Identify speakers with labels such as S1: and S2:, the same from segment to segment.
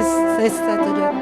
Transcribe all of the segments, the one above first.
S1: ses duruyor.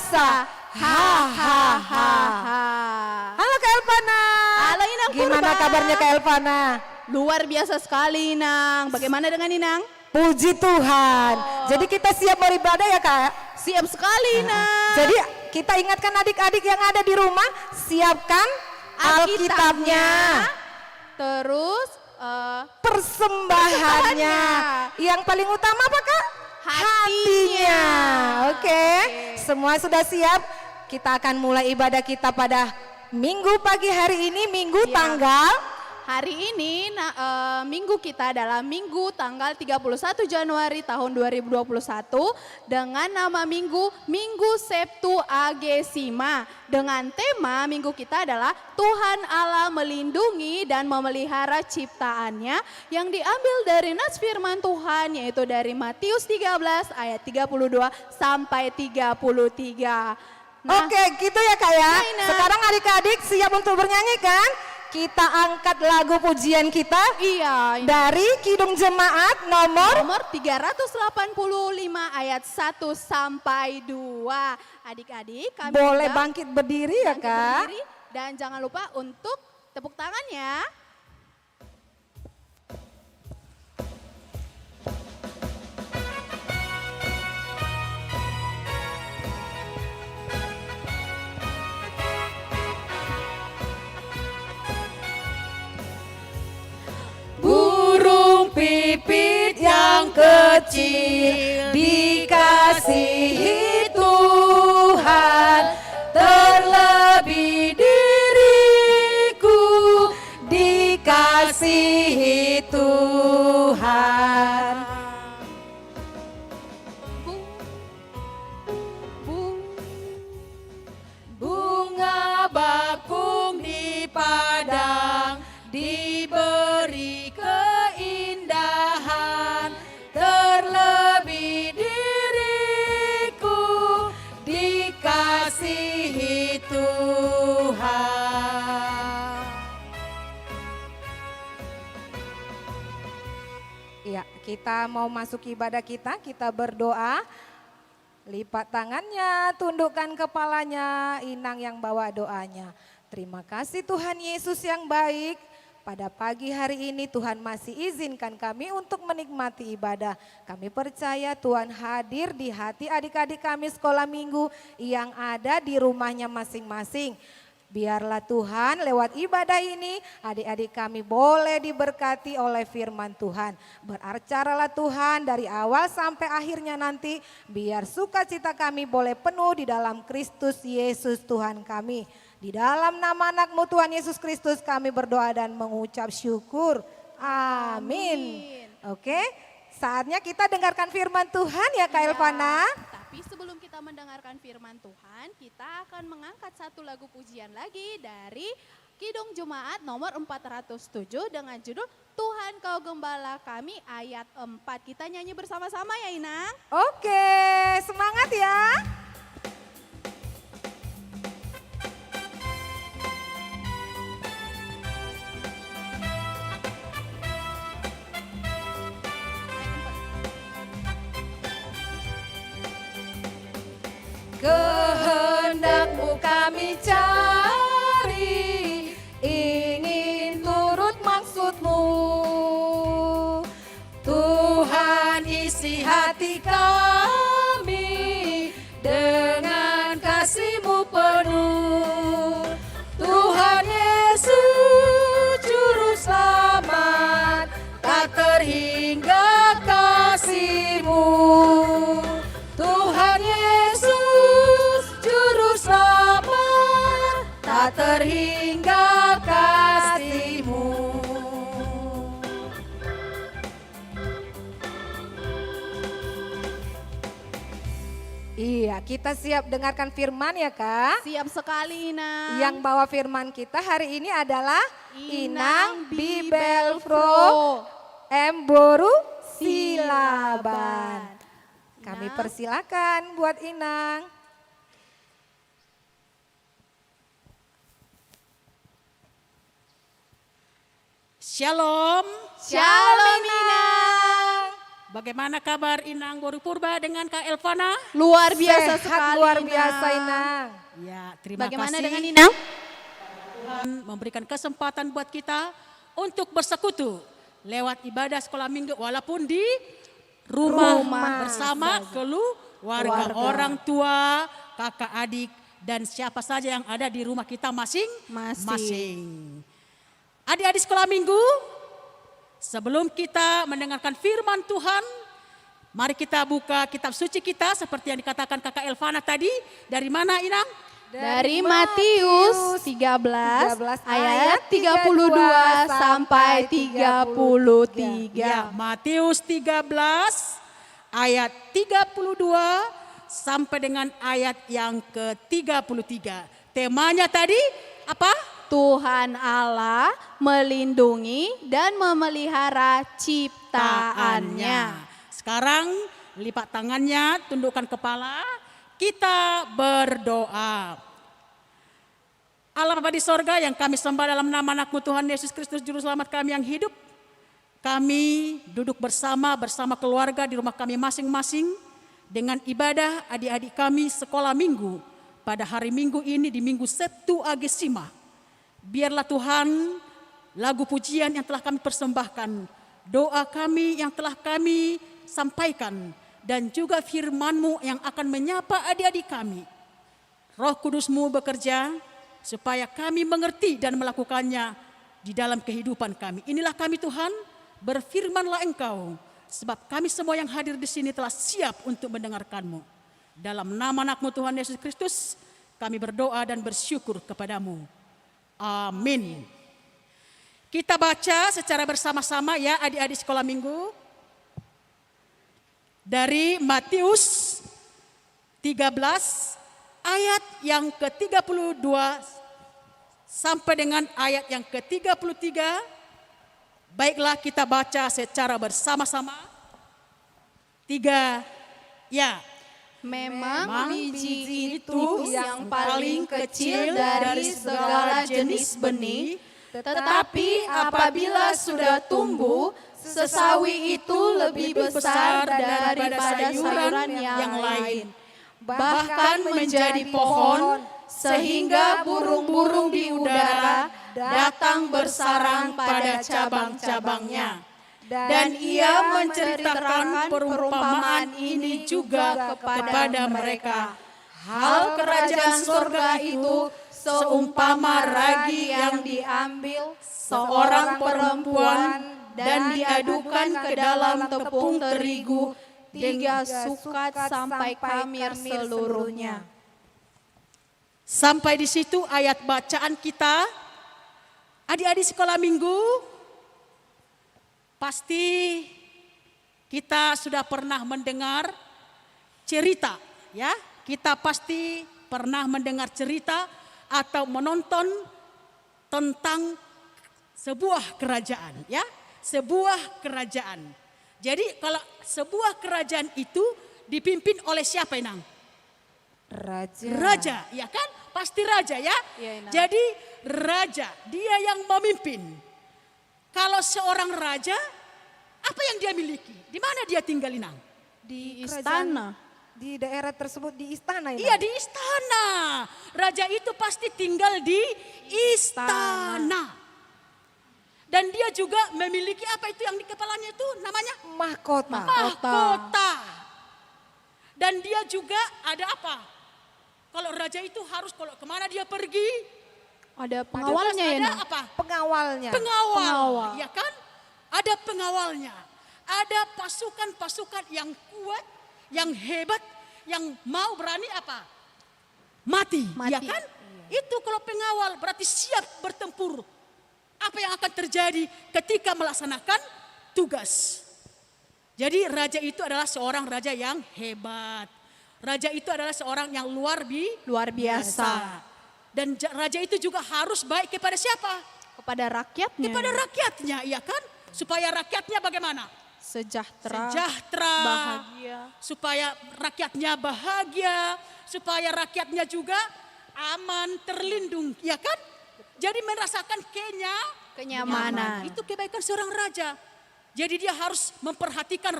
S1: puasa. Hahaha. Halo Kak Elvana.
S2: Halo Inang
S1: Gimana
S2: Purba.
S1: kabarnya Kak Elvana?
S2: Luar biasa sekali Inang. Bagaimana dengan Inang?
S1: Puji Tuhan. Jadi kita siap beribadah ya Kak?
S2: Siap sekali Inang.
S1: Jadi kita ingatkan adik-adik yang ada di rumah, siapkan Alkitabnya.
S2: Terus
S1: Persembahannya. Yang paling utama apa Kak?
S2: Hatinya.
S1: Oke. Semua sudah siap? Kita akan mulai ibadah kita pada Minggu pagi hari ini, Minggu
S2: Ya.
S1: tanggal
S2: hari ini minggu kita adalah Minggu tanggal 31 Januari tahun 2021 dengan nama Minggu Sabtu Agesima. Dengan tema minggu kita adalah Tuhan Allah melindungi dan memelihara ciptaannya yang diambil dari nas firman Tuhan yaitu dari Matius 13 ayat 32 sampai 33.
S1: Oke, gitu ya Kak ya.
S2: Nah.
S1: Sekarang adik-adik siap untuk bernyanyi kan? Kita angkat lagu pujian kita
S2: Iya.
S1: dari Kidung Jemaat
S2: Nomor 385 ayat 1 sampai 2. Adik-adik kami
S1: boleh
S2: juga
S1: bangkit berdiri ya
S2: bangkit
S1: Kak.
S2: berdiri dan jangan lupa untuk tepuk tangan ya.
S1: Burung pipit yang kecil dikasihi Tuhan, terlebih diriku dikasihi Tuhan. Bunga bakung di padang diberi keindahan, terlebih diriku dikasihi Tuhan. Iya, kita mau masuk ibadah kita berdoa. Lipat tangannya, tundukkan kepalanya, Inang yang bawa doanya. Terima kasih Tuhan Yesus yang baik. Pada pagi hari ini Tuhan masih izinkan kami untuk menikmati ibadah. Kami percaya Tuhan hadir di hati adik-adik kami sekolah minggu yang ada di rumahnya masing-masing. Biarlah Tuhan lewat ibadah ini adik-adik kami boleh diberkati oleh firman Tuhan. Beracaralah Tuhan dari awal sampai akhirnya nanti. Biar sukacita kami boleh penuh di dalam Kristus Yesus Tuhan kami. Di dalam nama anak-Mu Tuhan Yesus Kristus kami berdoa dan mengucap syukur. Amin. Oke, saatnya kita dengarkan firman Tuhan ya Kak Elvana.
S2: Tapi sebelum kita mendengarkan firman Tuhan, kita akan mengangkat satu lagu pujian lagi dari Kidung Jemaat nomor 407 dengan judul Tuhan Kau Gembala Kami ayat 4. Kita nyanyi bersama-sama ya Inang.
S1: Oke, semangat ya. Kehendak-Mu kami cari, ingin turut maksud-Mu. Tuhan isi hati kami dengan kasih-Mu penuh. Tuhan Yesus Juru Selamat, tak terhingga kasih-Mu. Tuhan Yesus Juru Selamat, tak terhingga kasih-Mu. Iya, kita siap dengarkan firman ya Kak.
S2: Siap sekali Inang.
S1: Yang bawa firman kita hari ini adalah Inang
S2: Inang
S1: Bibelfro Emboru Silaban. Kami persilakan buat Inang.
S3: Shalom.
S2: Shalom Inang.
S3: Bagaimana kabar Inang Boru Purba dengan Kak Elvana?
S2: Luar biasa
S1: Sehat,
S2: sekali.
S1: luar biasa
S2: Inang.
S1: Inang.
S3: Ya, terima
S2: Bagaimana
S3: kasih.
S2: dengan Inang?
S3: Tuhan memberikan kesempatan buat kita untuk bersekutu lewat ibadah sekolah minggu walaupun di rumah, bersama keluarga, orang tua, kakak adik dan siapa saja yang ada di rumah kita masing-masing. Adik-adik sekolah minggu, sebelum kita mendengarkan firman Tuhan, mari kita buka kitab suci kita seperti yang dikatakan kakak Elvana tadi. Dari mana Inang?
S2: Dari Matius 13 ayat 32 sampai 33.
S3: Ya, Matius 13 ayat 32 sampai dengan ayat yang ke-33. Temanya tadi apa?
S2: Tuhan Allah melindungi dan memelihara ciptaannya.
S3: Sekarang lipat tangannya, tundukkan kepala, kita berdoa. Allah Bapa di sorga yang kami sembah dalam nama anakmu Tuhan Yesus Kristus Juru Selamat kami yang hidup. Kami duduk bersama keluarga di rumah kami masing-masing dengan ibadah adik-adik kami sekolah minggu pada hari Minggu ini di Minggu Sabtu Agesima. Biarlah Tuhan lagu pujian yang telah kami persembahkan, doa kami yang telah kami sampaikan dan juga firman-Mu yang akan menyapa adik-adik kami. Roh Kudus-Mu bekerja supaya kami mengerti dan melakukannya di dalam kehidupan kami. Inilah kami Tuhan, berfirmanlah Engkau, sebab kami semua yang hadir di sini telah siap untuk mendengarkan-Mu. Dalam nama anak-Mu Tuhan Yesus Kristus, kami berdoa dan bersyukur kepadamu. Amin. Kita baca secara bersama-sama ya adik-adik sekolah minggu. Dari Matius 13 ayat yang ke-32 sampai dengan ayat yang ke-33. Baiklah kita baca secara bersama-sama. 3, ya.
S2: Memang biji itu yang paling kecil dari segala jenis benih, tetapi apabila sudah tumbuh, sesawi itu lebih besar daripada sayuran yang lain. Bahkan menjadi pohon, sehingga burung-burung di udara datang bersarang pada cabang-cabangnya. Dan ia menceritakan perumpamaan ini juga kepada mereka. Hal kerajaan sorga itu seumpama ragi yang diambil seorang perempuan dan diadukan ke dalam tepung terigu 3 sukat sampai kamir seluruhnya.
S3: Sampai di situ ayat bacaan kita. Adik-adik sekolah minggu, pasti kita sudah pernah mendengar cerita, ya. Kita pasti pernah mendengar cerita atau menonton tentang sebuah kerajaan, ya. Sebuah kerajaan. Jadi kalau sebuah kerajaan itu dipimpin oleh siapa, Inang? Raja, ya kan? Pasti raja ya. Jadi raja, dia yang memimpin. Kalau seorang raja, apa yang dia miliki? Di mana dia tinggal, Inang?
S2: Di istana.
S1: Di daerah tersebut di istana ya?
S3: Iya, di istana. Raja itu pasti tinggal di istana. Dan dia juga memiliki apa itu yang di kepalanya itu namanya?
S1: Mahkota.
S3: Mahkota. Dan dia juga ada apa? Kalau raja itu harus kalau kemana dia pergi?
S2: Ada pengawalnya ya,
S3: ada
S2: Nang?
S3: apa?
S1: Pengawalnya.
S3: Pengawal, ya kan? Ada pengawalnya. Ada pasukan-pasukan yang kuat, yang hebat, yang mau berani apa? Mati. Ya kan? Itu kalau pengawal berarti siap bertempur. Apa yang akan terjadi ketika melaksanakan tugas. Jadi raja itu adalah seorang raja yang hebat. Raja itu adalah seorang yang luar biasa. Dan raja itu juga harus baik kepada siapa?
S2: Kepada rakyatnya.
S3: Kepada rakyatnya, iya kan? Supaya rakyatnya bagaimana?
S2: Sejahtera.
S3: Bahagia. Supaya rakyatnya bahagia. Supaya rakyatnya juga aman, terlindung, iya kan? Jadi merasakan kenyamanan.
S2: Kenyamanan.
S3: Itu kebaikan seorang raja. Jadi dia harus memperhatikan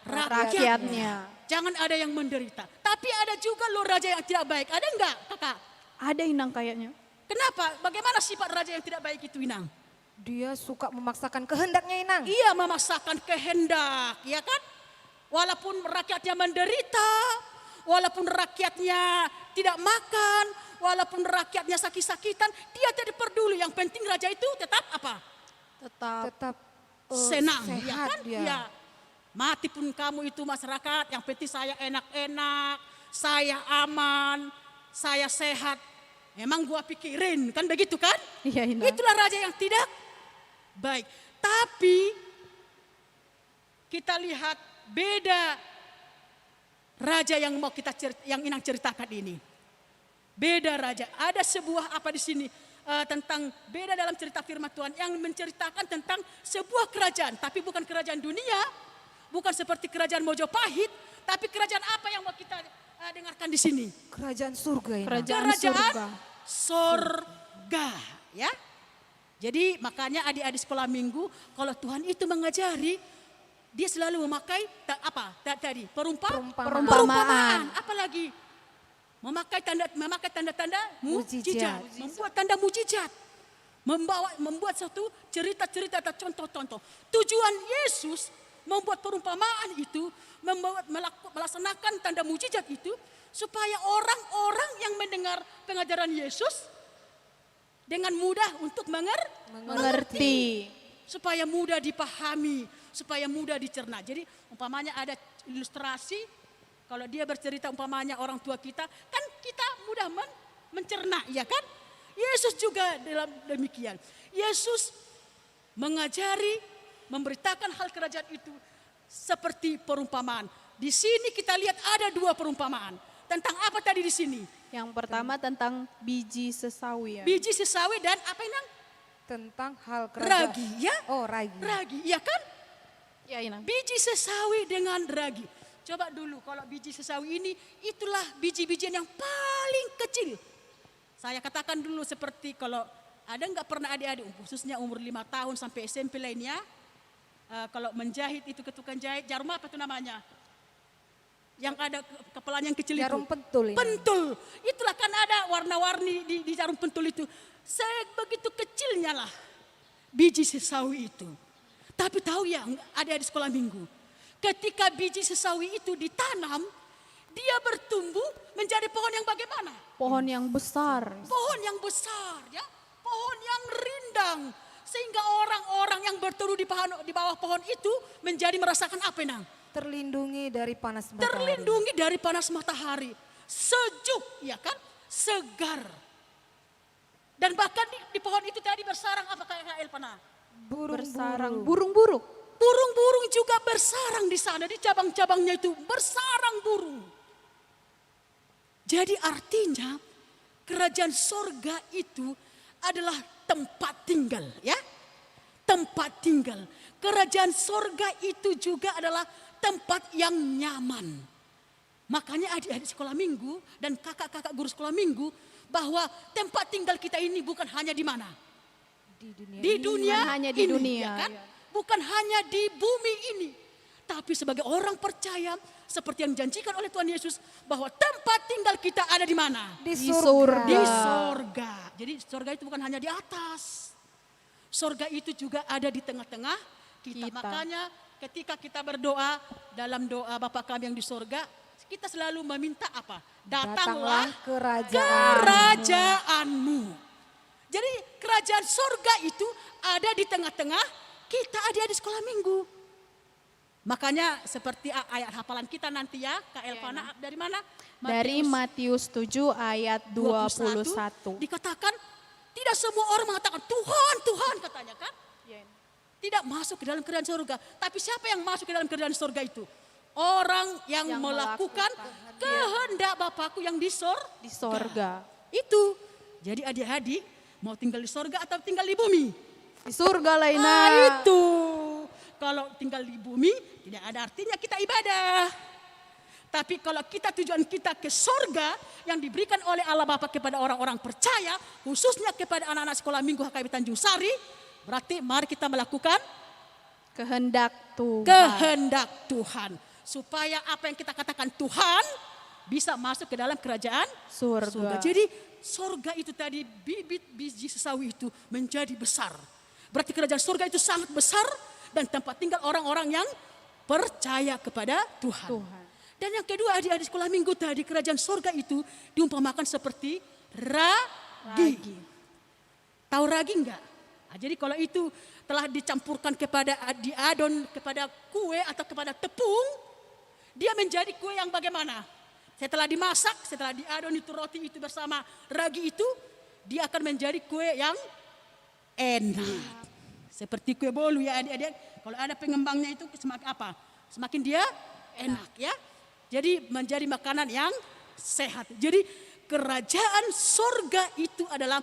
S2: rakyatnya.
S3: Jangan ada yang menderita. Tapi ada juga loh raja yang tidak baik. Ada enggak kakak?
S2: Ada Inang kayaknya.
S3: Kenapa? Bagaimana sifat raja yang tidak baik itu Inang?
S1: Dia suka memaksakan kehendaknya Inang.
S3: Ia memaksakan kehendak, ya kan? Walaupun rakyatnya menderita, walaupun rakyatnya tidak makan, walaupun rakyatnya sakit-sakitan, dia tidak peduli. Yang penting raja itu tetap apa?
S1: Tetap
S3: Senang, ya
S1: sehat
S3: kan?
S1: dia.
S3: Ya. Mati pun kamu itu masyarakat, yang penting saya enak-enak, saya aman, saya sehat. Memang gua pikirin, kan begitu kan?
S2: Iya Inang.
S3: Itulah raja yang tidak baik. Tapi kita lihat beda raja yang mau yang Inang ceritakan ini. Beda raja. Ada sebuah apa di sini tentang beda dalam cerita firman Tuhan yang menceritakan tentang sebuah kerajaan, tapi bukan kerajaan dunia, bukan seperti kerajaan Mojopahit, tapi kerajaan apa yang mau kita dengarkan di sini?
S1: Kerajaan surga Inang.
S2: Kerajaan surga.
S3: Sorga, ya. Jadi makanya adik-adik sekolah minggu, kalau Tuhan itu mengajari, dia selalu memakai tadi perumpamaan. Apalagi memakai tanda-tanda mujizat, membuat tanda mujizat, membuat satu cerita-cerita atau contoh-contoh. Tujuan Yesus membuat perumpamaan itu, melaksanakan tanda mujizat itu, supaya orang-orang yang mendengar pengajaran Yesus dengan mudah untuk
S2: Mengerti.
S3: supaya mudah dipahami, supaya mudah dicerna. Jadi umpamanya ada ilustrasi, kalau dia bercerita umpamanya orang tua kita, kan kita mudah mencerna, ya kan? Yesus juga dalam demikian. Yesus mengajari, memberitakan hal kerajaan itu seperti perumpamaan. Di sini kita lihat ada dua perumpamaan. Tentang apa tadi di sini?
S2: Yang pertama tentang biji sesawi ya.
S3: Biji sesawi dan apa Inang?
S1: Tentang hal kerajaan.
S3: Ragi, ya?
S1: Oh, ragi.
S3: Ragi, ya kan?
S2: Ya Inang.
S3: Biji sesawi dengan ragi. Coba dulu kalau biji sesawi ini, itulah biji-bijian yang paling kecil. Saya katakan dulu seperti kalau ada nggak pernah adik-adik, khususnya umur 5 tahun sampai SMP lainnya, kalau menjahit itu ke tukang jahit, jarum apa itu namanya? Yang ada kepalanya yang kecil
S1: Jarum
S3: itu.
S1: pentul ini.
S3: Pentul. Itulah kan ada warna-warni di jarum pentul itu. Sebegitu kecilnya lah biji sesawi itu. Tapi tahu ya ada di sekolah minggu. Ketika biji sesawi itu ditanam, dia bertumbuh menjadi pohon yang bagaimana?
S2: Pohon yang besar.
S3: Pohon yang besar, ya. Pohon yang rindang. Sehingga orang-orang yang berteduh di bawah pohon itu menjadi merasakan apa Nang?
S1: Terlindungi dari panas matahari.
S3: Terlindungi dari panas matahari. Sejuk, ya kan? Segar. Dan bahkan di pohon itu tadi bersarang apa kayak Elpana?
S2: Bersarang burung-burung.
S3: Burung-burung juga bersarang di sana, di cabang-cabangnya itu bersarang burung. Jadi artinya kerajaan sorga itu adalah tempat tinggal, ya. Tempat tinggal. Kerajaan sorga itu juga adalah tempat yang nyaman. Makanya adik-adik sekolah minggu dan kakak-kakak guru sekolah minggu, bahwa tempat tinggal kita ini bukan hanya di mana? Di dunia
S2: Bukan hanya di
S3: ini,
S2: dunia,
S3: ya kan?
S2: ya.
S3: Bukan hanya di bumi ini. Tapi sebagai orang percaya, seperti yang dijanjikan oleh Tuhan Yesus, bahwa tempat tinggal kita ada di mana?
S1: Di
S2: Di
S1: surga.
S2: surga.
S3: Di sorga. Jadi sorga itu bukan hanya di atas. Sorga itu juga ada di tengah-tengah kita.
S2: Kita.
S3: Makanya ketika kita berdoa, dalam doa Bapa kami yang di sorga, kita selalu meminta apa? Datanglah kerajaanmu. Jadi kerajaan sorga itu ada di tengah-tengah kita, adik-adik sekolah minggu. Makanya seperti ayat hafalan kita nanti ya, Kak Elvana dari mana?
S2: Dari Matius 7 ayat 21.
S3: Dikatakan tidak semua orang mengatakan Tuhan, Tuhan katanya kan. Tidak masuk ke dalam kerajaan surga. Tapi siapa yang masuk ke dalam kerajaan surga itu? Orang yang melakukan kehendak Bapakku yang di
S2: sorga.
S3: Itu. Jadi adik-adik mau tinggal di sorga atau tinggal di bumi?
S2: Di surga lainnya.
S3: Itu. Kalau tinggal di bumi tidak ada artinya kita ibadah. Tapi kalau kita tujuan kita ke sorga yang diberikan oleh Allah Bapa kepada orang-orang percaya, khususnya kepada anak-anak sekolah minggu HKBP Tanjung Sari, berarti mari kita melakukan
S2: Kehendak Tuhan.
S3: kehendak Tuhan. supaya apa yang kita katakan Tuhan bisa masuk ke dalam kerajaan
S2: Surga.
S3: Jadi surga itu tadi, bibit biji sesawi itu menjadi besar. Berarti kerajaan surga itu sangat besar dan tempat tinggal orang-orang yang percaya kepada Tuhan. Dan yang kedua, adik-adik sekolah minggu tadi, kerajaan surga itu diumpamakan seperti ragi. Tahu ragi enggak? Nah, jadi kalau itu telah dicampurkan kepada diadon kepada kue atau kepada tepung, dia menjadi kue yang bagaimana? Setelah dimasak, setelah diadon itu roti itu bersama ragi itu, dia akan menjadi kue yang enak. Seperti kue bolu ya adik-adik. Kalau ada pengembangnya itu semakin apa? Semakin dia enak ya. Jadi menjadi makanan yang sehat. Jadi kerajaan surga itu adalah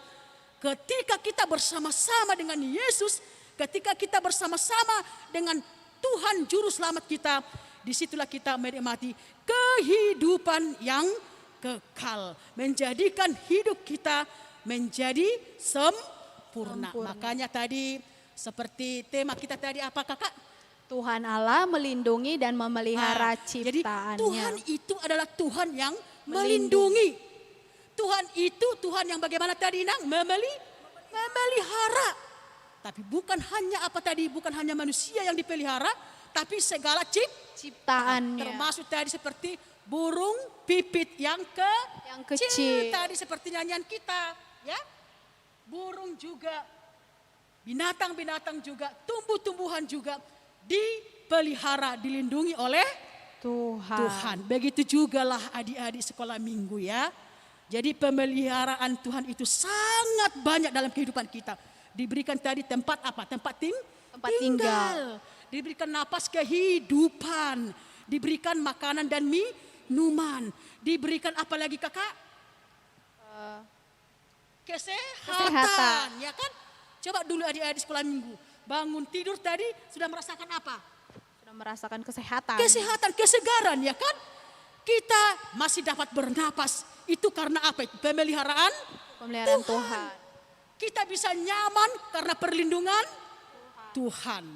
S3: ketika kita bersama-sama dengan Yesus, ketika kita bersama-sama dengan Tuhan Juru Selamat kita, disitulah kita menikmati kehidupan yang kekal. Menjadikan hidup kita menjadi sempurna. Makanya tadi seperti tema kita tadi apa kakak?
S2: Tuhan Allah melindungi dan memelihara
S3: Jadi
S2: ciptaannya.
S3: Tuhan itu adalah Tuhan yang melindungi. Tuhan itu Tuhan yang bagaimana tadi Nang? Memelihara. Tapi bukan hanya apa tadi? Bukan hanya manusia yang dipelihara, tapi segala
S2: Ciptaannya.
S3: termasuk tadi seperti burung pipit yang
S2: kecil.
S3: Tadi seperti nyanyian kita, ya. Burung juga, binatang-binatang juga, tumbuh-tumbuhan juga dipelihara, dilindungi oleh Tuhan. Begitu jugalah adik-adik sekolah minggu ya. Jadi pemeliharaan Tuhan itu sangat banyak dalam kehidupan kita. Diberikan tadi tempat apa? Tempat tinggal. Diberikan napas kehidupan. Diberikan makanan dan minuman. Diberikan apa lagi kakak? Kesehatan. Ya kan? Coba dulu adik-adik sekolah minggu. Bangun tidur tadi sudah merasakan apa?
S2: Sudah merasakan kesehatan.
S3: Kesehatan, kesegaran ya kan? Kita masih dapat bernapas. Itu karena apa? Pemeliharaan
S2: Tuhan.
S3: Kita bisa nyaman karena perlindungan Tuhan.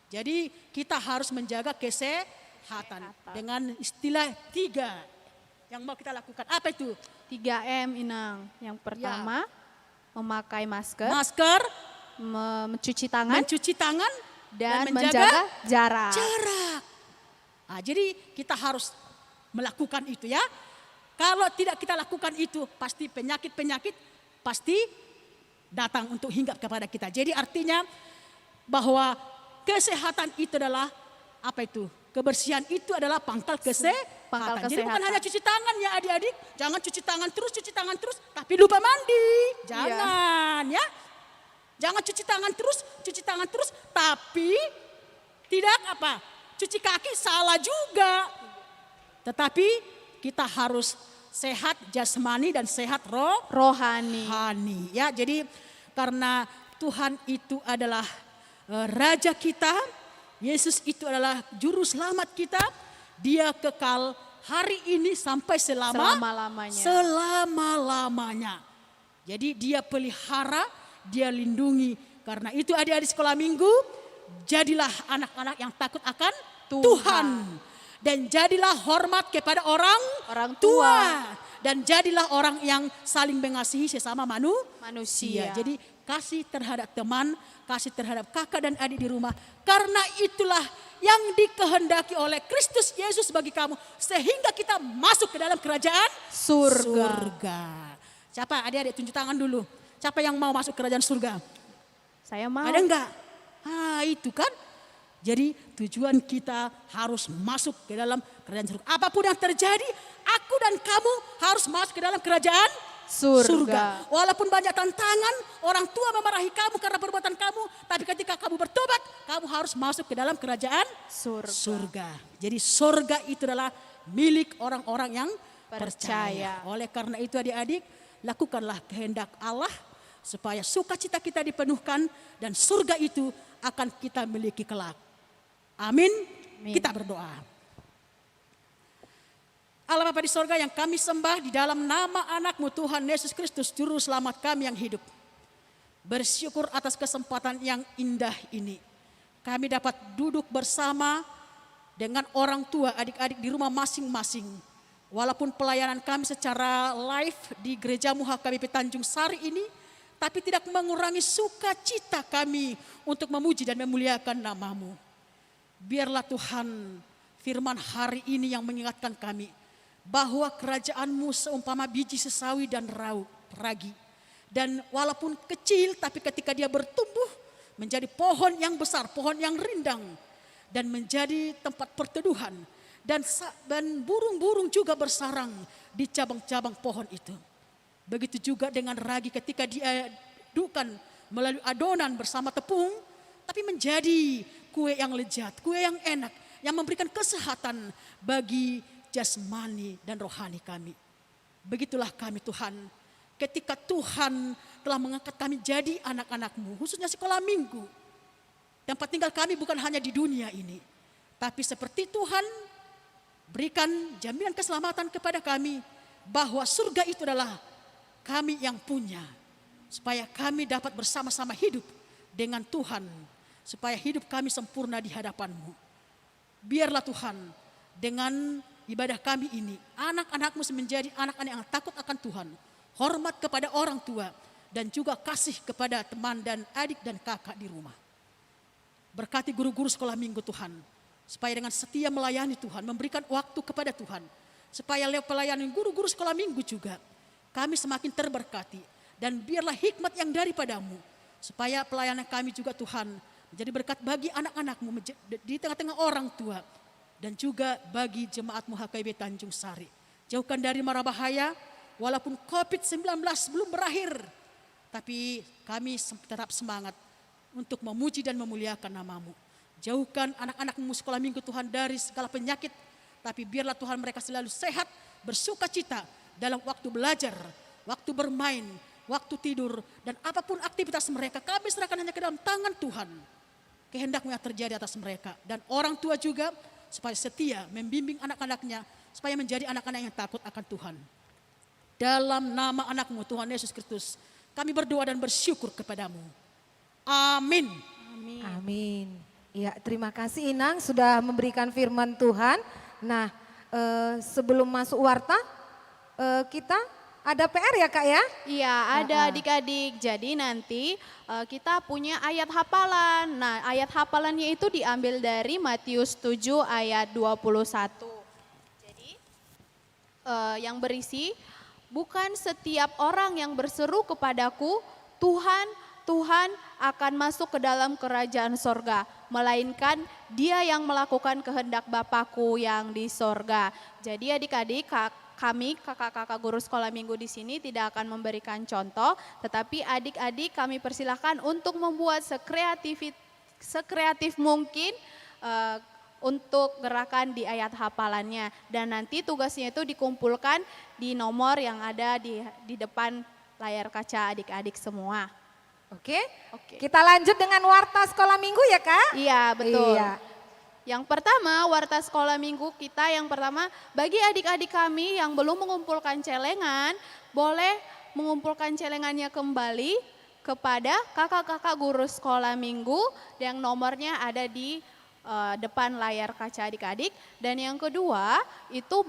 S3: Jadi kita harus menjaga kesehatan. Dengan istilah 3 yang mau kita lakukan. Apa itu?
S2: 3M Inang. Yang pertama, memakai masker. Mencuci tangan. Dan menjaga jarak.
S3: Nah, jadi kita harus melakukan itu ya. Kalau tidak kita lakukan itu, pasti penyakit-penyakit pasti datang untuk hinggap kepada kita. Jadi artinya bahwa kesehatan itu adalah apa itu? Kebersihan itu adalah pangkal kesehatan. Jadi bukan hanya cuci tangan ya adik-adik. Jangan cuci tangan terus, tapi lupa mandi. Jangan ya. Jangan cuci tangan terus, tapi tidak apa? Cuci kaki salah juga. Tetapi kita harus sehat jasmani dan sehat rohani. Ya, jadi karena Tuhan itu adalah Raja kita, Yesus itu adalah Juru Selamat kita, Dia kekal hari ini sampai selama-lamanya. Jadi Dia pelihara, Dia lindungi. Karena itu adik-adik sekolah minggu, jadilah anak-anak yang takut akan Tuhan. Dan jadilah hormat kepada orang tua. Dan jadilah orang yang saling mengasihi sesama manusia. Jadi kasih terhadap teman, kasih terhadap kakak dan adik di rumah. Karena itulah yang dikehendaki oleh Kristus Yesus bagi kamu. Sehingga kita masuk ke dalam kerajaan surga. Siapa adik-adik tunjuk tangan dulu. Siapa yang mau masuk kerajaan surga?
S2: Saya mau.
S3: Ada enggak? Itu kan. Jadi tujuan kita harus masuk ke dalam kerajaan surga. Apapun yang terjadi, aku dan kamu harus masuk ke dalam kerajaan surga. Walaupun banyak tantangan, orang tua memarahi kamu karena perbuatan kamu. Tapi ketika kamu bertobat, kamu harus masuk ke dalam kerajaan surga. Jadi surga itu adalah milik orang-orang yang percaya. Oleh karena itu adik-adik, lakukanlah kehendak Allah supaya sukacita kita dipenuhkan dan surga itu akan kita miliki kelak. Amin. Kita berdoa. Allah Bapa di sorga yang kami sembah di dalam nama anak-Mu Tuhan Yesus Kristus Juru Selamat kami yang hidup. Bersyukur atas kesempatan yang indah ini. Kami dapat duduk bersama dengan orang tua adik-adik di rumah masing-masing. Walaupun pelayanan kami secara live di Gerejamu HKBP Tanjung Sari ini, tapi tidak mengurangi sukacita kami untuk memuji dan memuliakan nama-Mu. Biarlah Tuhan firman hari ini yang mengingatkan kami bahwa kerajaan-Mu seumpama biji sesawi dan ragi. Dan walaupun kecil tapi ketika dia bertumbuh menjadi pohon yang besar, pohon yang rindang dan menjadi tempat perteduhan. Dan burung-burung juga bersarang di cabang-cabang pohon itu. Begitu juga dengan ragi ketika diadukkan melalui adonan bersama tepung, tapi menjadi kue yang lezat, kue yang enak, yang memberikan kesehatan bagi jasmani dan rohani kami. Begitulah kami Tuhan, ketika Tuhan telah mengangkat kami jadi anak-anak-Mu, khususnya sekolah minggu. Tempat tinggal kami bukan hanya di dunia ini, tapi seperti Tuhan berikan jaminan keselamatan kepada kami bahwa surga itu adalah kami yang punya, supaya kami dapat bersama-sama hidup dengan Tuhan, supaya hidup kami sempurna di hadapan-Mu. Biarlah Tuhan dengan ibadah kami ini, anak-anak-Mu menjadi anak-anak yang takut akan Tuhan, hormat kepada orang tua, dan juga kasih kepada teman dan adik dan kakak di rumah. Berkati guru-guru sekolah minggu Tuhan, supaya dengan setia melayani Tuhan, memberikan waktu kepada Tuhan, supaya lewat pelayanan guru-guru sekolah minggu juga kami semakin terberkati. Dan biarlah hikmat yang daripada-Mu, supaya pelayanan kami juga Tuhan menjadi berkat bagi anak-anak-Mu di tengah-tengah orang tua, dan juga bagi jemaat-Mu HKBP Tanjung Sari. Jauhkan dari mara bahaya, walaupun COVID-19 belum berakhir, tapi kami tetap semangat untuk memuji dan memuliakan nama-Mu. Jauhkan anak-anak-Mu sekolah minggu Tuhan dari segala penyakit, tapi biarlah Tuhan mereka selalu sehat, bersuka cita dalam waktu belajar, waktu bermain, waktu tidur, dan apapun aktivitas mereka, kami serahkan hanya ke dalam tangan Tuhan. Kehendak-Mu yang terjadi atas mereka, dan orang tua juga supaya setia membimbing anak-anaknya, supaya menjadi anak-anak yang takut akan Tuhan. Dalam nama anak-Mu Tuhan Yesus Kristus, kami berdoa dan bersyukur kepada-Mu. Amin.
S1: Amin. Ya, terima kasih Inang sudah memberikan firman Tuhan. Nah, sebelum masuk warta, kita ada PR ya Kak ya?
S2: Iya, ada adik-adik. Jadi nanti kita punya ayat hafalan. Nah, ayat hafalannya itu diambil dari Matius 7 ayat 21. Jadi yang berisi, bukan setiap orang yang berseru kepadaku, Tuhan, Tuhan akan masuk ke dalam kerajaan sorga, melainkan dia yang melakukan kehendak Bapakku yang di sorga. Jadi adik-adik, kami kakak-kakak guru sekolah minggu di sini tidak akan memberikan contoh, tetapi adik-adik kami persilahkan untuk membuat sekreatif mungkin untuk gerakan di ayat hafalannya. Dan nanti tugasnya itu dikumpulkan di nomor yang ada di depan layar kaca adik-adik semua.
S1: Oke, kita lanjut dengan warta sekolah minggu ya Kak?
S2: Iya, betul.
S1: Iya.
S2: Yang pertama, warta sekolah minggu kita yang pertama, bagi adik-adik kami yang belum mengumpulkan celengan, boleh mengumpulkan celengannya kembali kepada kakak-kakak guru sekolah minggu yang nomornya ada di depan layar kaca adik-adik. Dan yang kedua, itu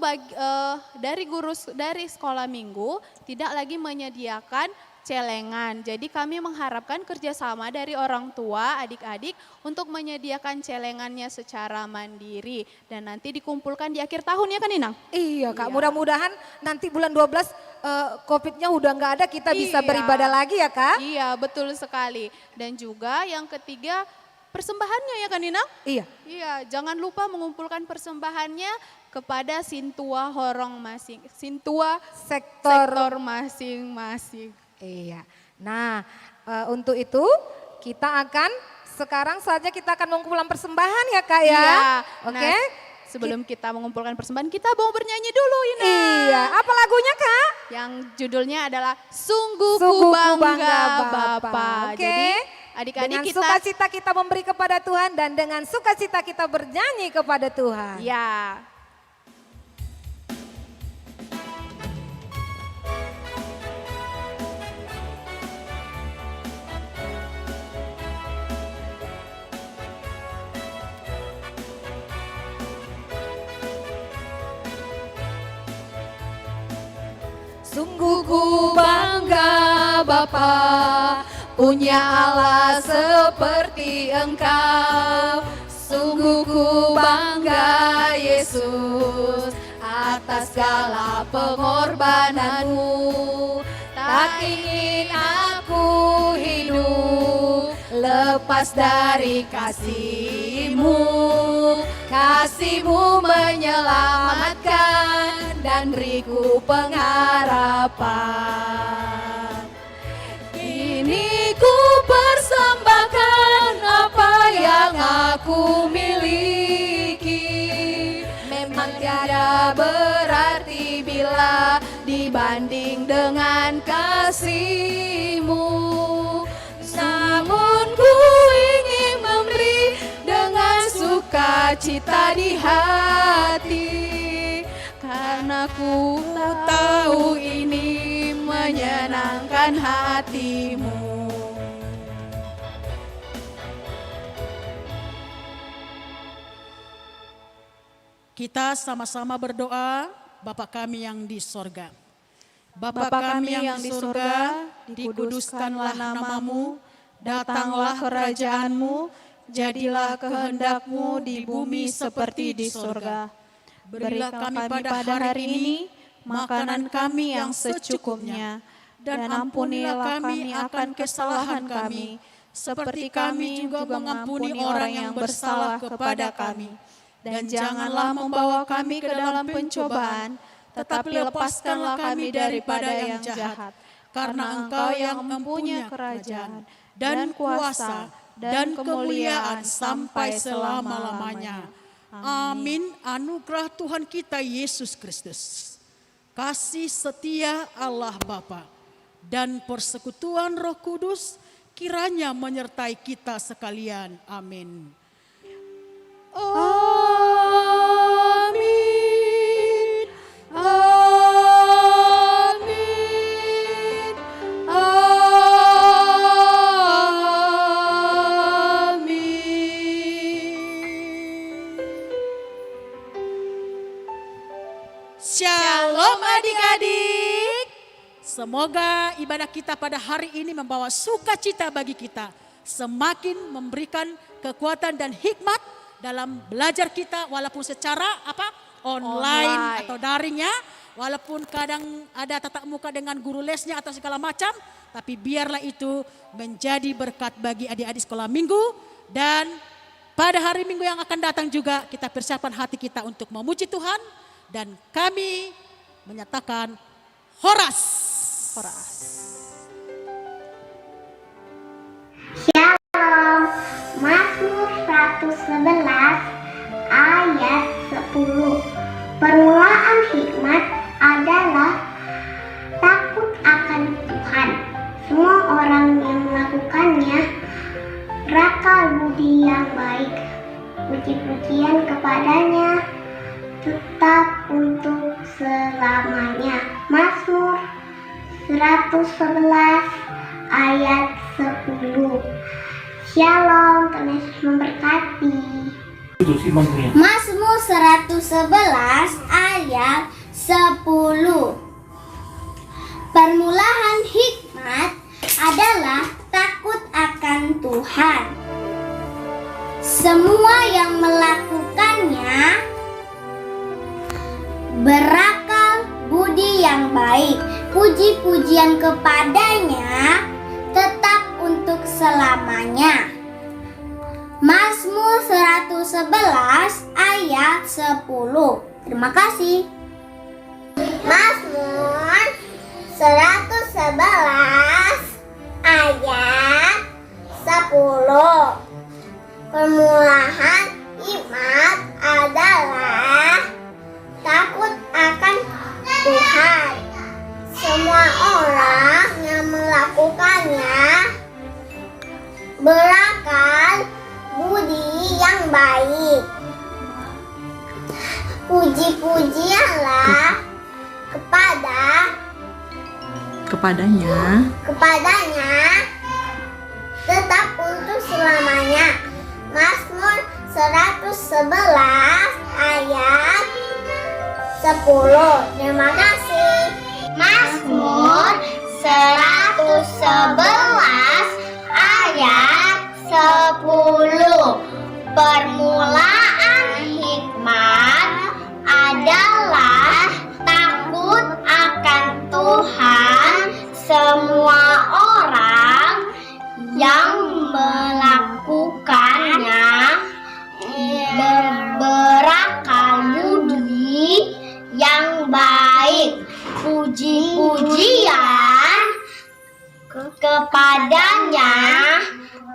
S2: dari sekolah minggu tidak lagi menyediakan celengan. Jadi kami mengharapkan kerjasama dari orang tua adik-adik untuk menyediakan celengannya secara mandiri. Dan nanti dikumpulkan di akhir tahun ya kan Inang?
S1: Iya Kak,
S2: Iya.
S1: mudah-mudahan nanti bulan 12 COVID-nya udah nggak ada, kita bisa
S2: Iya.
S1: beribadah lagi ya Kak?
S2: Iya, betul sekali. Dan juga yang ketiga, persembahannya ya kan Inang?
S1: Iya.
S2: Iya, jangan lupa mengumpulkan persembahannya kepada Sintua sektor masing-masing.
S1: Iya. Nah, untuk itu kita akan sekarang saja kita akan mengumpulkan persembahan ya Kak ya.
S2: Iya.
S1: Oke.
S2: Nah, sebelum kita mengumpulkan persembahan, kita mau bernyanyi dulu Ina.
S1: Iya. Apa lagunya Kak?
S2: Yang judulnya adalah Sungguh
S1: Sungguh
S2: Ku
S1: ku
S2: Bangga Bapa.
S1: Oke.
S2: Jadi adik-adik
S1: Dengan
S2: kita
S1: sukacita kita memberi kepada Tuhan dan dengan sukacita kita bernyanyi kepada Tuhan.
S2: ya. bangga Bapa, punya Allah seperti Engkau. Sungguh ku bangga Yesus atas segala pengorbananmu. Tak ingin aku hidup lepas dari kasih-Mu. Kasih-Mu menyelamatkan dan beriku pengharapan. Kini ku persembahkan apa yang aku miliki. Memang tiada berarti bila dibanding dengan kasih-Mu. Namun ku ingin memberi dengan sukacita di hati, karena ku tahu ini menyenangkan hati-Mu.
S3: Kita sama-sama berdoa. Bapa kami yang di sorga.
S2: Bapa kami yang di surga, dikuduskanlah namamu, datanglah kerajaan-Mu, jadilah kehendak-Mu di bumi seperti di surga. Berilah kami pada hari ini makanan kami yang secukupnya, dan ampunilah kami akan kesalahan kami, seperti kami juga mengampuni orang yang bersalah kepada kami. Dan janganlah membawa kami ke dalam pencobaan, tetapi lepaskanlah kami daripada yang jahat. Karena Engkau yang mempunyai kerajaan, dan kuasa, dan kemuliaan sampai selama-lamanya.
S3: Amin. Anugerah Tuhan kita Yesus Kristus, kasih setia Allah Bapa, dan persekutuan Roh Kudus kiranya menyertai kita sekalian. Amin.
S2: Amin. Amin. Amin.
S3: Shalom adik-adik. Semoga ibadah kita pada hari ini membawa sukacita bagi kita. Semakin memberikan kekuatan dan hikmat dalam belajar kita, walaupun secara online atau daring ya, walaupun kadang ada tatap muka dengan guru lesnya atau segala macam, tapi biarlah itu menjadi berkat bagi adik-adik sekolah minggu. Dan pada hari Minggu yang akan datang juga kita persiapkan hati kita untuk memuji Tuhan, dan kami menyatakan Horas.
S4: Shalom. Mazmur 111 ayat 10. Permulaan hikmat adalah takut akan Tuhan. Semua orang yang melakukannya berakal budi yang baik. Puji-pujian kepadanya tetap untuk selamanya. Mazmur 111 ayat 10. Shalom, Tuhan Yesus memberkati. Mazmur 111 ayat 10. Permulaan hikmat adalah takut akan Tuhan. Semua yang melakukannya berakal budi yang baik. Puji-pujian kepadanya tetap untuk selamanya. Mazmur 111 ayat 10. Terima kasih. Mazmur 111 ayat 10. Permulaan hikmat adalah takut akan Tuhan. Semua orang yang melakukannya berakal budi yang baik. Puji-pujianlah kepadanya tetap untuk selamanya. Mazmur 111 ayat 10. Terima kasih. Mazmur 111 ayat 10. Permulaan hikmat adalah takut akan Tuhan. Semua orang yang melakukannya berakal budi yang baik. Puji-pujian kepadanya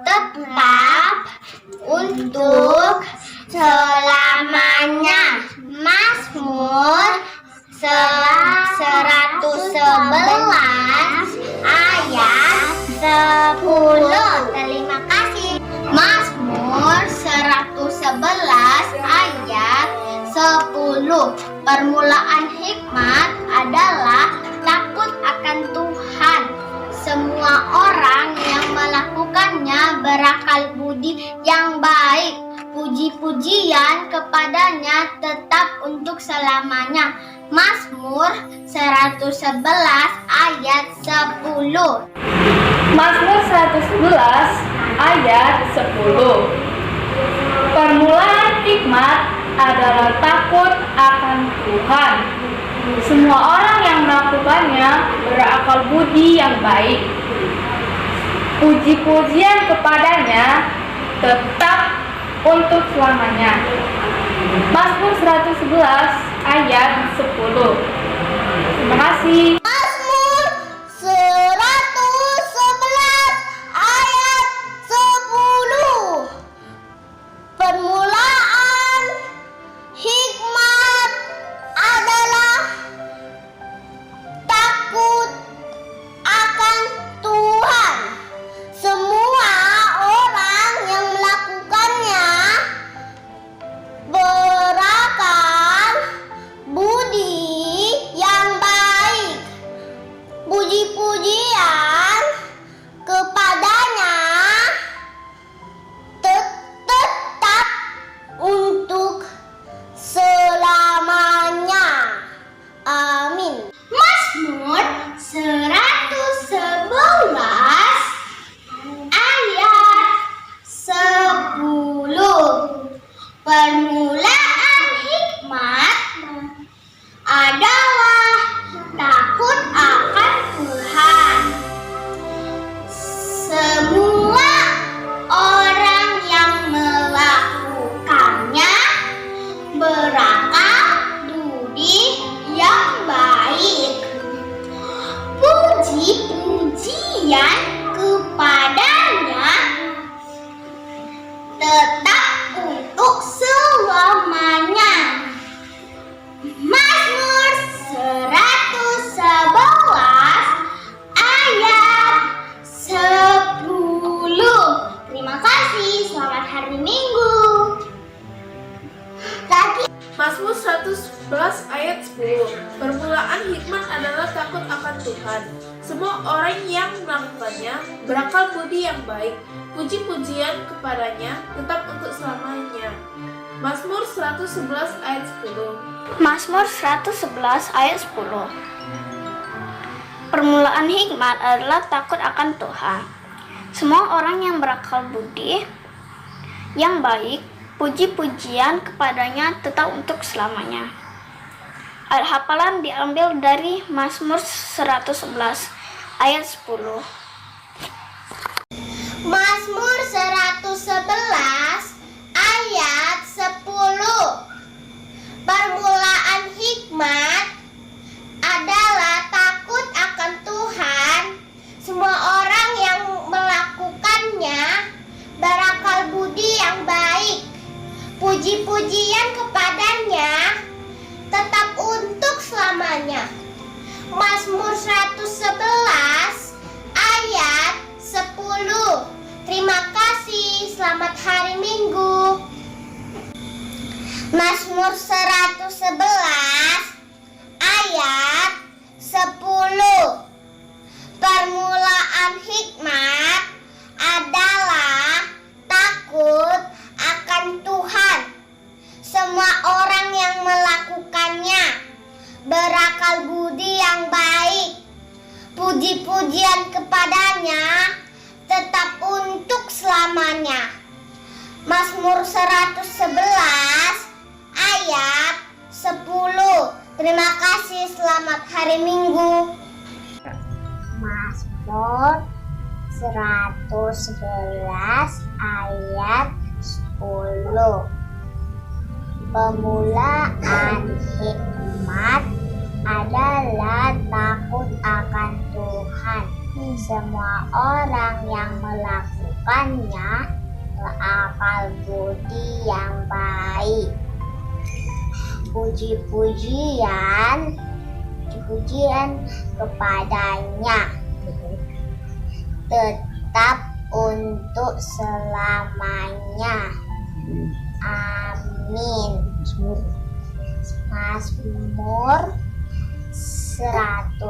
S4: tetap untuk selamanya. Mazmur 111 ayat 10. Terima kasih. Mazmur 111 ayat 10. Permulaan hikmat adalah takut akan Tuhan. Semua orang yang melakukannya berakal budi yang baik. Puji-pujian kepadanya tetap untuk selamanya. Mazmur 111 ayat 10.
S2: Mazmur 111 ayat 10. Permulaan hikmat adalah takut akan Tuhan. Semua orang yang melakukannya berakal budi yang baik. Puji-pujian kepadanya tetap untuk selamanya. Mazmur 111 ayat 10. Terima kasih.
S4: Mazmur 111 ayat 10. Permulaan hikmat adalah takut akan Tuhan. Semua orang yang melakukannya berakal budi yang baik. Puji-pujian kepadanya tetap untuk selamanya. Amin. Mazmur 111 ayat 10. Permulaan hikmat adalah takut akan Tuhan. Semua orang yang melakukannya berakal budi yang baik. Puji-pujian kepadanya tetap untuk selamanya. Mazmur 111 ayat 10. Terima kasih. Selamat hari Minggu.
S5: Mazmur 111 ayat 10. Permulaan hikmat adalah takut akan Tuhan. Semua orang yang melakukannya berakal budi yang baik. Puji-pujian kepadanya tetap untuk selamanya. Mazmur 111 ayat 10.
S4: Mazmur 111 ayat 10. Permulaan hikmat adalah takut akan Tuhan. Semua orang yang berakal budi yang baik, puji-pujian kepadanya tetap untuk selamanya. Ayat hafalan diambil dari Mazmur 111 ayat 10. Mazmur 111 ayat 10. Permulaan hikmat adalah takut akan Tuhan. Semua orang yang melakukannya berakal budi yang baik. Puji-pujian kepadanya tetap untuk selamanya. Mazmur 111 ayat 10. Terima kasih. Selamat hari Minggu. Mazmur 111 ayat 10. Permulaan hikmat adalah takut akan Tuhan. Semua orang yang melakukannya berakal budi yang baik. Puji-pujian kepada
S6: ayat 10. Permulaan hikmat adalah takut akan Tuhan. Semua orang yang melakukannya berakal budi yang baik. Puji-pujian kepadanya tetap untuk selamanya. Amin. Mazmur 111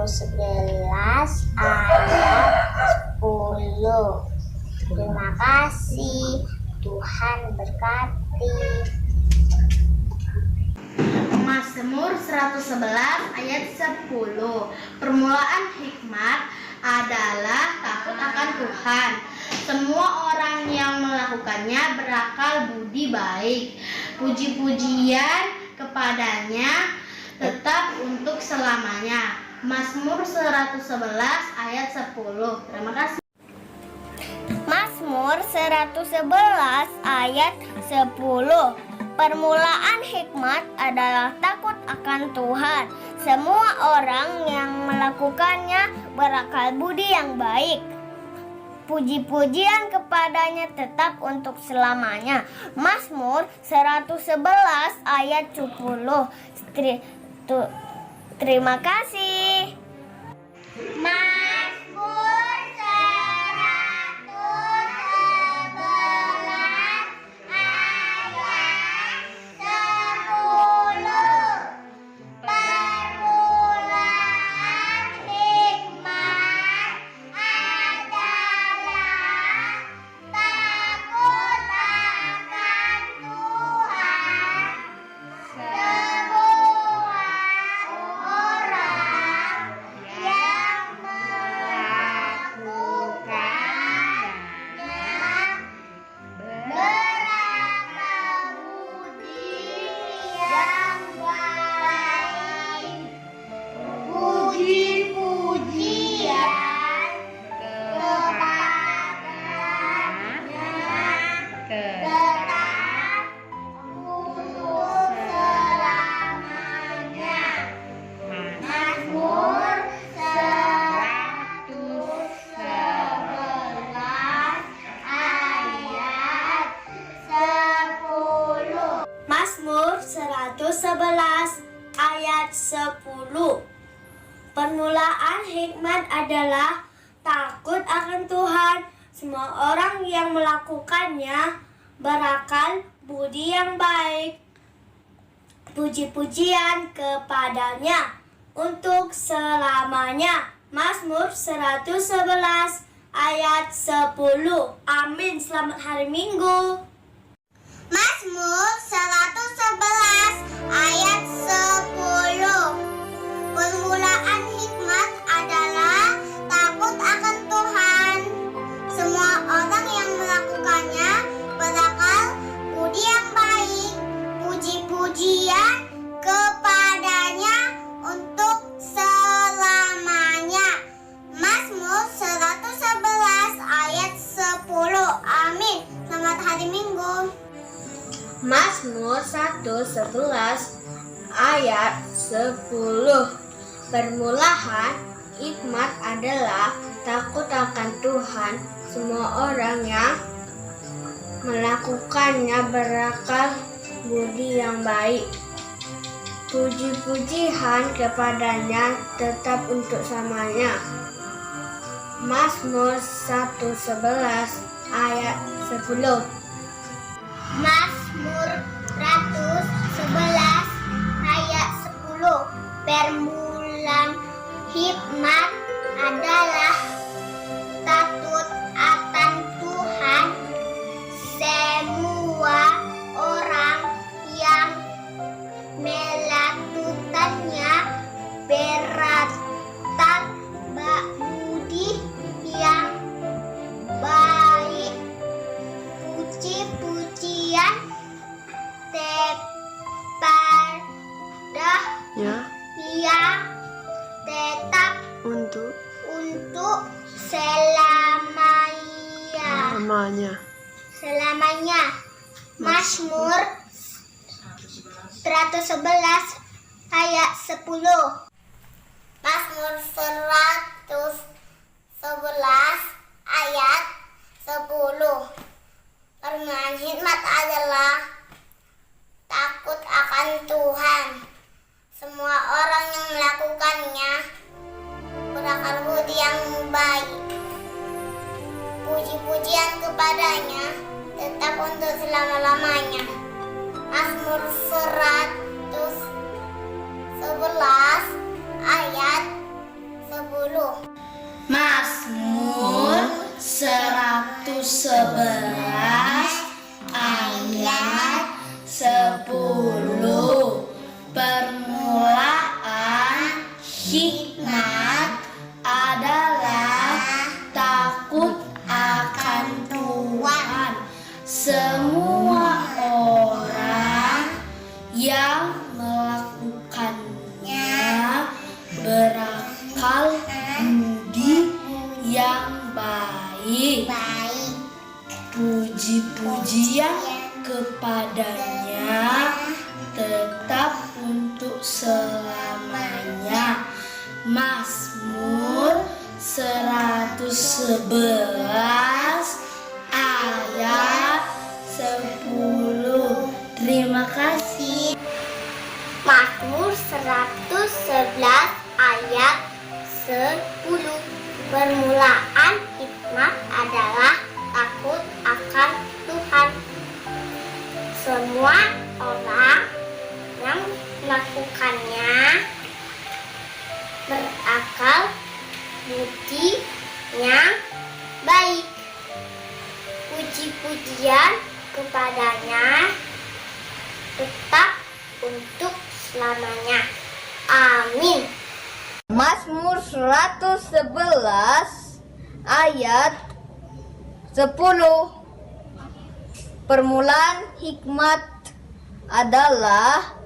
S6: ayat 10. Terima kasih. Tuhan berkati.
S7: Mazmur 111 ayat 10. Permulaan hikmat adalah takut akan Tuhan. Semua orang yang melakukannya berakal budi baik. Puji-pujian kepadanya tetap untuk selamanya. Mazmur 111 ayat 10. Terima kasih.
S6: Mazmur 111 ayat 10. Permulaan hikmat adalah takut akan Tuhan. Semua orang yang melakukannya berakal budi yang baik. Puji-pujian kepadanya tetap untuk selamanya. Mazmur 111 ayat 10. Terima kasih. Mazmur 111 ayat 10. Permulaan hikmat adalah takut akan Tuhan. Semua orang yang melakukannya berakal budi yang baik. Puji-pujian kepadanya tetap untuk selamanya. Mazmur 111 ayat 10. Mazmur 111 ayat 10. Permulaan hikmat adalah takut akan Tuhan. Semua orang yang melakukannya berakal budi yang baik. Puji-pujian kepadanya untuk selamanya. Mazmur 111 ayat 10. Amin. Selamat hari Minggu. Mazmur 111 ayat 10. Permulaan hikmat adalah takut akan Tuhan. Semua orang yang melakukannya berakal budi yang baik. Puji-pujian kepadanya untuk selamanya. Mazmur 111 ayat 10. Amin. Selamat hari Minggu. Mazmur 111 ayat 10. Permulaan hikmat adalah takut akan Tuhan. Semua orang yang melakukannya berakal budi yang baik. Puji-pujian kepadanya tetap untuk selamanya. Mazmur 111 ayat 10. Mazmur 111 ayat 10. Permulaan hikmat adalah takut akan Tuhan. Semua orang yang melakukannya berakal budi yang baik. Puji-pujian kepada yang tetap untuk
S5: selamanya.
S7: Mazmur 111 ayat 10. Mazmur 111 ayat 10. Permulaan hikmat adalah takut akan Tuhan. Semua orang yang melakukannya berakal budi yang baik. Puji-pujian kepadanya tetap untuk selama-lamanya. Mazmur 111 ayat 10. Mazmur 111 ayat 10. Permulaan hikmat adalah takut akan Tuhan. Semua orang yang melakukannya berakal budi yang baik. Puji-pujian kepadanya tetap untuk selamanya. Mazmur 111 ayat 10. Terima kasih. Mazmur 111 ayat 10. Permulaan hikmat adalah takut akan Tuhan. Semua orang yang melakukannya berakal budi yang baik. Puji-pujian kepadanya tetap untuk selamanya. Amin. Mazmur 111 ayat 10. Permulaan hikmat adalah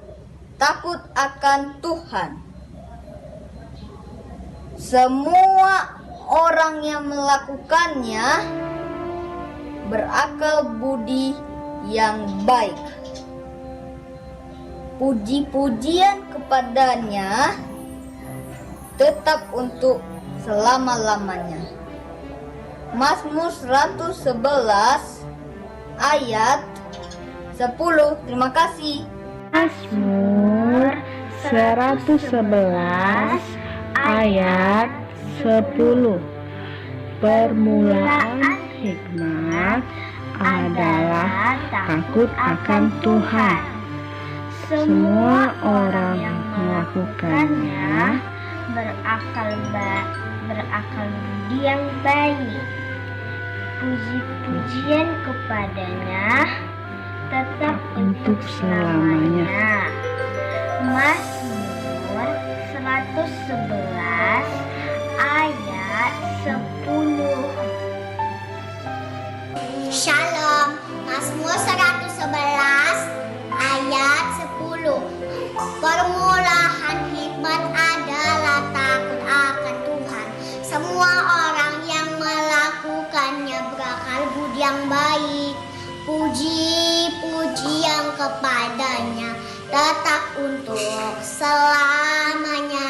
S7: takut akan Tuhan. Semua orang yang melakukannya berakal budi yang baik. Puji-pujian kepadanya tetap untuk selama-lamanya. Mazmur 111 ayat 10. Terima kasih.
S6: Mazmur 111 ayat 10. Permulaan hikmat adalah takut akan Tuhan. Semua orang yang melakukannya berakal budi yang baik. Puji-pujian kepadanya tetap untuk selamanya. Mazmur 111 ayat 10.
S7: Shalom. Mazmur 111 ayat 10. Permulaan hikmat adalah takut akan Tuhan. Semua orang yang melakukannya berakal budi yang baik. Puji-pujian kepadanya tetap untuk selamanya.